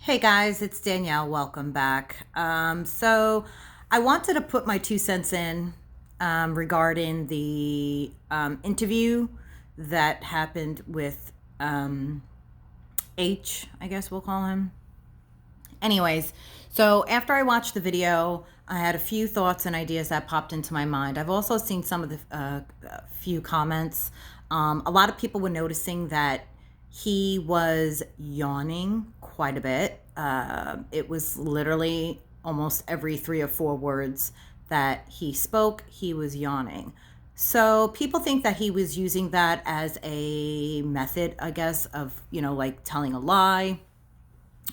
Hey guys, it's Danielle. Welcome back. So I wanted to put my 2 cents in regarding the interview that happened with H, I guess we'll call him. Anyways, so after I watched the video, I had a few thoughts and ideas that popped into my mind. I've also seen some of the few comments. A lot of people were noticing that he was yawning quite a bit. It was literally almost every 3 or 4 words that he spoke, he was yawning. So people think that he was using that as a method, I guess, of, like telling a lie,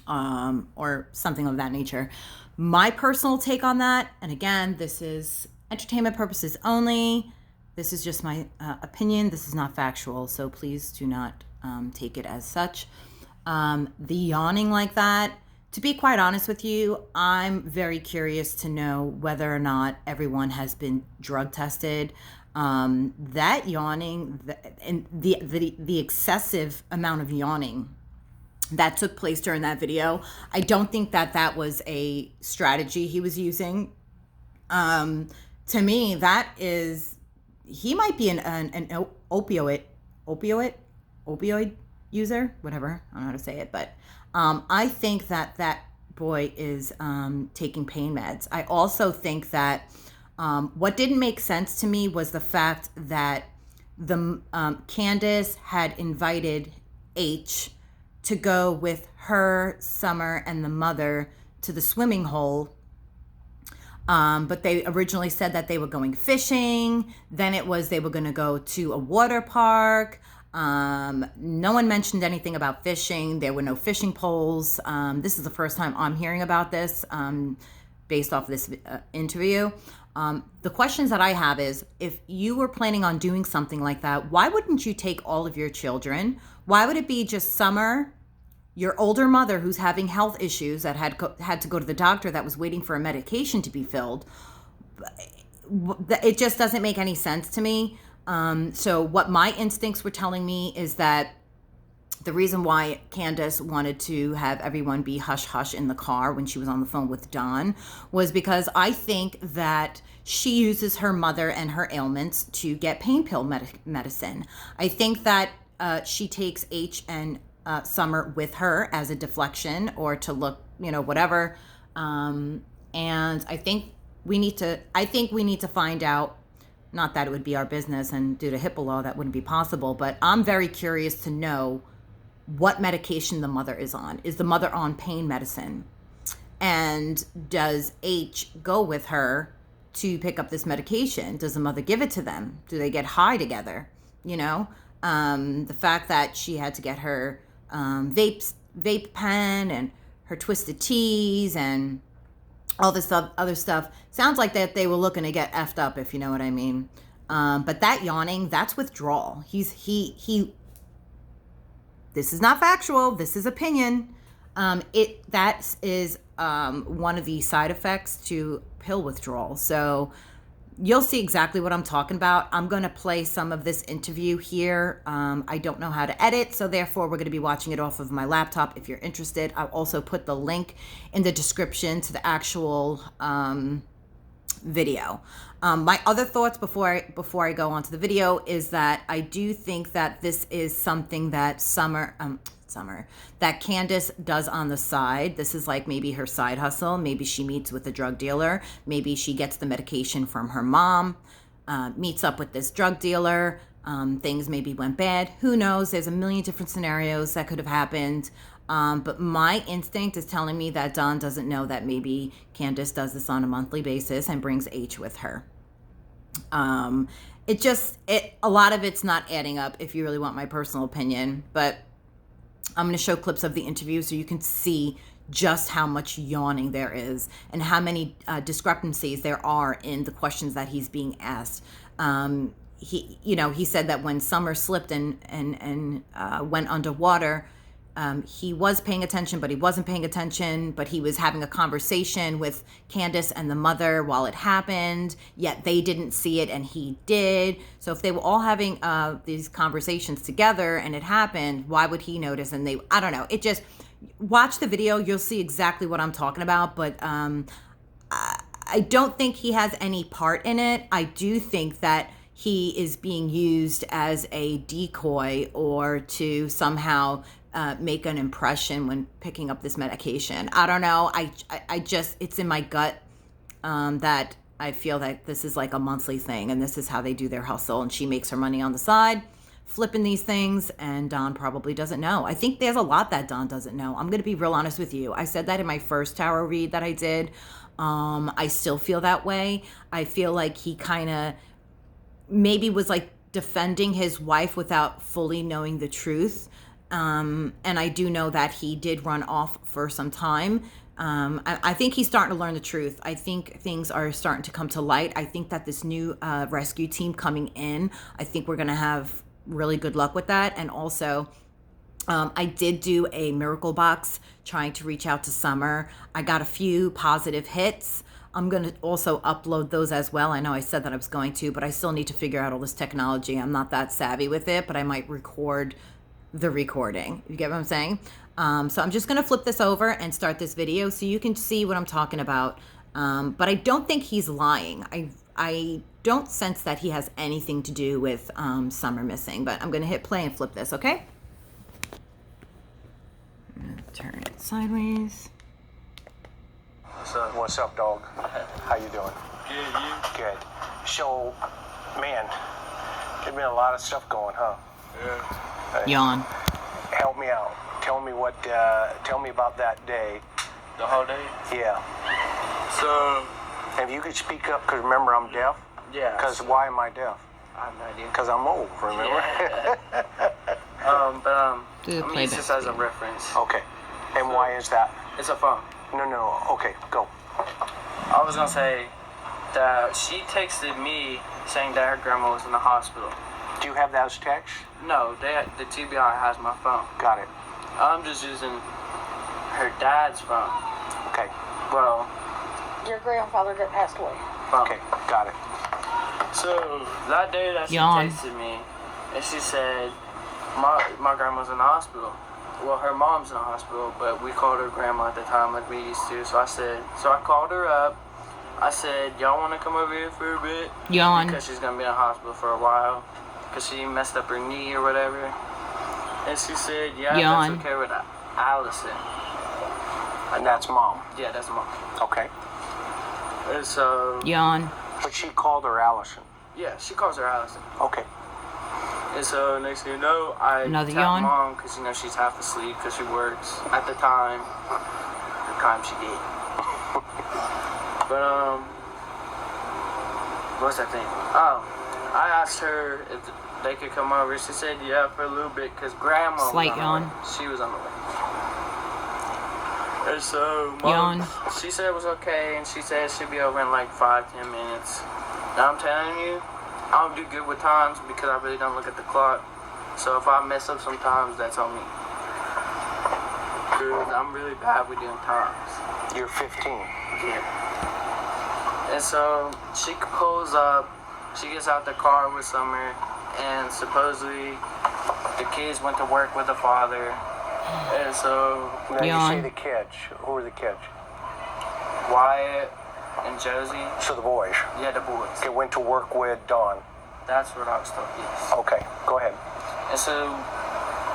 or something of that nature. My personal take on that, and again, this is entertainment purposes only. This is just my opinion. This is not factual, so please do not take it as such. The yawning like that, to be quite honest with you, I'm very curious to know whether or not everyone has been drug tested. That yawning and the excessive amount of yawning that took place during that video, I don't think that was a strategy he was using. To me, that is, he might be an opioid user, whatever, I don't know how to say it, but I think that boy is taking pain meds. I also think that what didn't make sense to me was the fact that the Candace had invited H to go with her, Summer, and the mother to the swimming hole. But they originally said that they were going fishing. Then it was they were going to go to a water park. No one mentioned anything about fishing. There were no fishing poles. This is the first time I'm hearing about this based off this interview. The questions that I have is, if you were planning on doing something like that, why wouldn't you take all of your children? Why would it be just Summer, your older mother who's having health issues that had to go to the doctor, that was waiting for a medication to be filled? It just doesn't make any sense to me. So what my instincts were telling me is that the reason why Candace wanted to have everyone be hush-hush in the car when she was on the phone with Don was because I think that she uses her mother and her ailments to get pain pill medicine. I think that she takes H and Summer with her as a deflection or to look, whatever. And I think we need to find out. Not that it would be our business, and due to HIPAA law, that wouldn't be possible. But I'm very curious to know what medication the mother is on. Is the mother on pain medicine? And does H go with her to pick up this medication? Does the mother give it to them? Do they get high together? The fact that she had to get her vape pen and her twisted teas and all this other stuff, sounds like that they were looking to get effed up, if you know what I mean. But that yawning, that's withdrawal. He this is not factual, this is opinion. That is one of the side effects to pill withdrawal. So you'll see exactly what I'm talking about. I'm going to play some of this interview here. I don't know how to edit, so therefore we're going to be watching it off of my laptop. If you're interested, I'll also put the link in the description to the actual video. My other thoughts before I go on to the video is that I do think that this is something that that Candace does on the side. This is like maybe her side hustle. Maybe she meets with a drug dealer. Maybe she gets the medication from her mom, meets up with this drug dealer. Things maybe went bad. Who knows? There's a million different scenarios that could have happened. But my instinct is telling me that Don doesn't know that maybe Candace does this on a monthly basis and brings H with her. A lot of it's not adding up, if you really want my personal opinion, but I'm going to show clips of the interview so you can see just how much yawning there is and how many discrepancies there are in the questions that he's being asked. He said that when Summer slipped and went underwater, he was paying attention, but he wasn't paying attention, but he was having a conversation with Candace and the mother while it happened, yet they didn't see it and he did. So if they were all having these conversations together and it happened, why would he notice? And I don't know. watch the video. You'll see exactly what I'm talking about. But I don't think he has any part in it. I do think that he is being used as a decoy or to somehow make an impression when picking up this medication. I don't know. I just, it's in my gut that I feel that this is like a monthly thing and this is how they do their hustle. And she makes her money on the side, flipping these things, and Don probably doesn't know. I think there's a lot that Don doesn't know. I'm going to be real honest with you. I said that in my first tarot read that I did. I still feel that way. I feel like he kind of maybe was like defending his wife without fully knowing the truth. And I do know that he did run off for some time. I think he's starting to learn the truth. I think things are starting to come to light. I think that this new rescue team coming in, I think we're going to have really good luck with that. And also, I did do a miracle box trying to reach out to Summer. I got a few positive hits. I'm going to also upload those as well. I know I said that I was going to, but I still need to figure out all this technology. I'm not that savvy with it, but I might record the recording. You get what I'm saying? So I'm just going to flip this over and start this video so you can see what I'm talking about. But I don't think he's lying. I don't sense that he has anything to do with Summer missing, but I'm going to hit play and flip this, okay? Turn it sideways. What's up, dog? How you doing? Good, you? Good. So, man, there's been a lot of stuff going, huh? Yeah. Yawn. Help me out. Tell me about that day. The whole day? Yeah. So, If you could speak up, because remember, I'm deaf. yeah. Because why am I deaf? I have no idea. Because I'm old, remember? Do the I'm gonna use this playback as a reference. Okay. And why is that? It's a phone. No. Okay, go. I was gonna say that she texted me saying that her grandma was in the hospital. Do you have that as text? No, the TBI has my phone. Got it. I'm just using her dad's phone. Okay. Well, Your grandfather that passed away. phone. Okay, got it. So that day that she Yawn. texted me, and she said, my grandma's in the hospital. Well, her mom's in the hospital, but we called her grandma at the time like we used to. So I called her up. I said, y'all want to come over here for a bit? Yawn. Because she's going to be in the hospital for a while. Because she messed up her knee or whatever. And she said, yeah, Yawn. that's okay with Allison. And that's mom. Yeah, that's mom. Okay. And so, Yawn. But she called her Allison. yeah, she calls her Allison. Okay. And so next thing you know, I Another tapped yawn? mom because she's half asleep because she works at the time she did. But what's that thing? Oh, I asked her if they could come over. She said yeah for a little bit because grandma Slight was on yawn. the way. She was on the way. And so mom, Yawn. she said it was okay, and she said she'd be over in like 5-10 minutes. Now I'm telling you, I don't do good with times because I really don't look at the clock. So if I mess up sometimes, that's on me. Because I'm really bad with doing times. You're 15. Yeah. And so she pulls up, she gets out the car with Summer, and supposedly the kids went to work with the father. And so Now Yawn. you say the kids. Who are the kids? Wyatt and Josie, So the boys. yeah, the boys. Okay, went to work with Dawn. That's what I was told, yes. Okay, go ahead. And so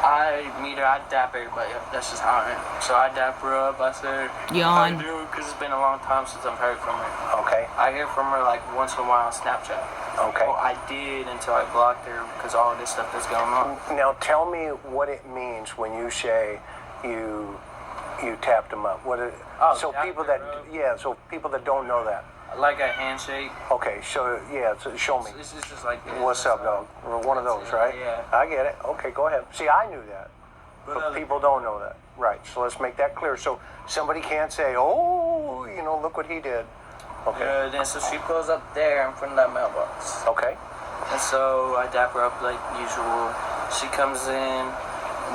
I meet her, I dap everybody up. That's just how I am. So I dap her up. I said, how you Yawn. doing? Because it's been a long time since I've heard from her. Okay, I hear from her like once in a while on Snapchat. okay. Well, I did until I blocked her because all this stuff that's going on. Now tell me what it means when you say you tapped them up. What? Oh, So tapped people her that up. so people that don't know that. Like a handshake. Okay, so so show me. It's just like this. What's up, dog? One of those, right? Yeah. I get it. Okay, go ahead. See, I knew that, but other people don't know that. Right. So let's make that clear. So somebody can't say, "Oh, look what he did." Okay. Then so she pulls up there in front of that mailbox. Okay. And so I dap her up like usual. She comes in.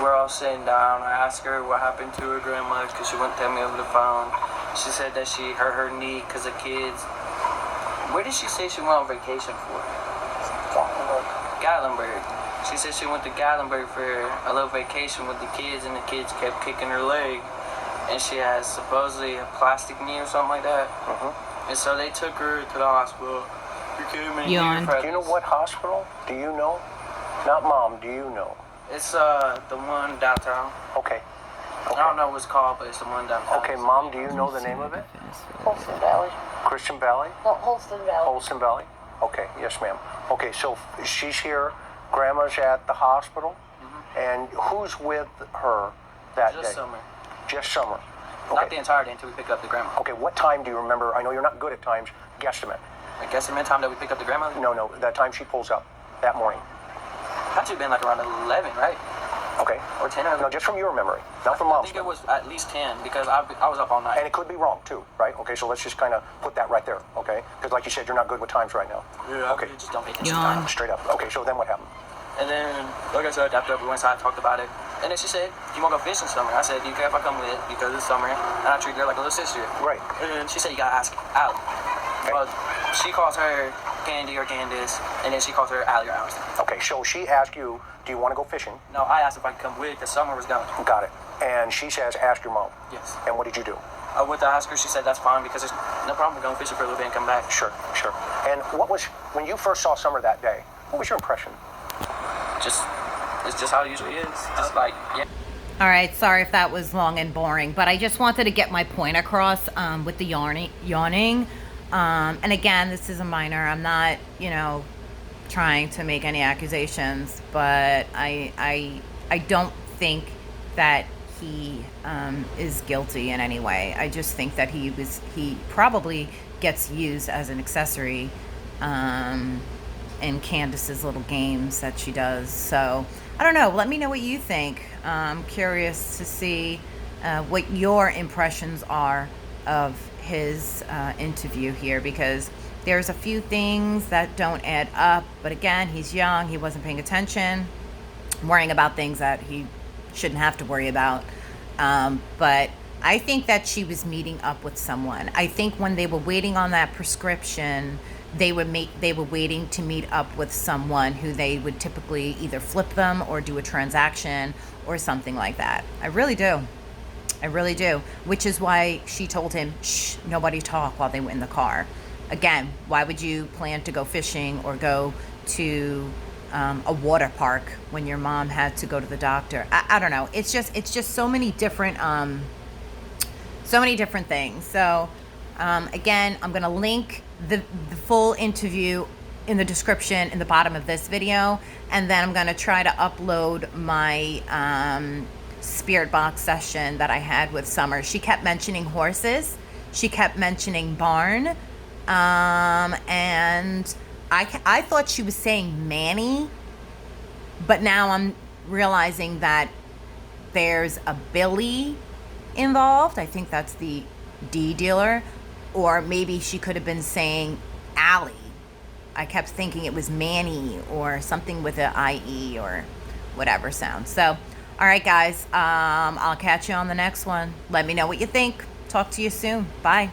We're all sitting down. I ask her what happened to her grandma because she wouldn't tell me over the phone. She said that she hurt her knee because of kids. Where did she say she went on vacation for? Gatlinburg. She said she went to Gatlinburg for a little vacation with the kids, and the kids kept kicking her leg. And she has supposedly a plastic knee or something like that. And so they took her to the hospital. Yawn. Do you know what hospital? Do you know? Not mom, do you know? It's the one downtown. Okay. I don't know what it's called, but it's the one downtown. Okay, mom, do you know the name of it? Holston Valley. Christian Valley? No, Holston Valley. Holston Valley? Okay, yes, ma'am. Okay, so she's here. Grandma's at the hospital. And who's with her that Just day? Summer. Just Summer. Not Okay. the entire day until we picked up the grandma. Okay, what time do you remember? I know you're not good at times. Guesstimate. I guess the time that we picked up the grandma. No, that time she pulls up that morning. Had to have been like around 11, right? Okay. Or 10 or 11. No, just from your memory, not from I mom's think it memory. was at least 10 because I was up all night. And it could be wrong too, right? Okay, so let's just kind of put that right there, okay? Because like you said, you're not good with times right now. Yeah, Okay. I just don't pay attention. Yawn. Straight up. Okay, so then what happened? And then, like I said, after we went inside, talked about it. And then she said, "You want to go fishing summer?" I said, "Do you care if I come with?" Because it's summer, and I treat her like a little sister. Right. And she said, "You gotta ask Allie." Okay. Well, she calls her Candy or Candace, and then she calls her Allie or Allison. Okay, so she asked you, do you want to go fishing? No, I asked if I could come with because summer was gone. Got it. And she says, ask your mom. Yes. And what did you do? I went to ask her. She said that's fine because there's no problem with going fishing for a little bit and come back. Sure. And what was, when you first saw Summer that day, what was your impression? It's just how it usually is. Just like, yeah. All right, sorry if that was long and boring, but I just wanted to get my point across with the yawning. And again, this is a minor. I'm not, trying to make any accusations, but I don't think that he is guilty in any way. I just think that he probably gets used as an accessory in Candace's little games that she does. So I don't know. Let me know what you think. I'm curious to see what your impressions are of his interview here, because there's a few things that don't add up. But again, he's young. He wasn't paying attention, worrying about things that he shouldn't have to worry about. But I think that she was meeting up with someone. I think when they were waiting on that prescription, they were waiting to meet up with someone who they would typically either flip them or do a transaction or something like that. I really do. Which is why she told him, shh, nobody talk while they were in the car. Again, why would you plan to go fishing or go to a water park when your mom had to go to the doctor? I don't know. It's just so many different things. So again, I'm going to link the full interview in the description in the bottom of this video, and then I'm going to try to upload my spirit box session that I had with Summer. She kept mentioning horses, she kept mentioning barn, and I thought she was saying Manny, but now I'm realizing that there's a Billy involved. I think that's the D dealer. Or maybe she could have been saying Allie. I kept thinking it was Manny or something with an IE or whatever sound. So, all right, guys, I'll catch you on the next one. Let me know what you think. Talk to you soon. Bye.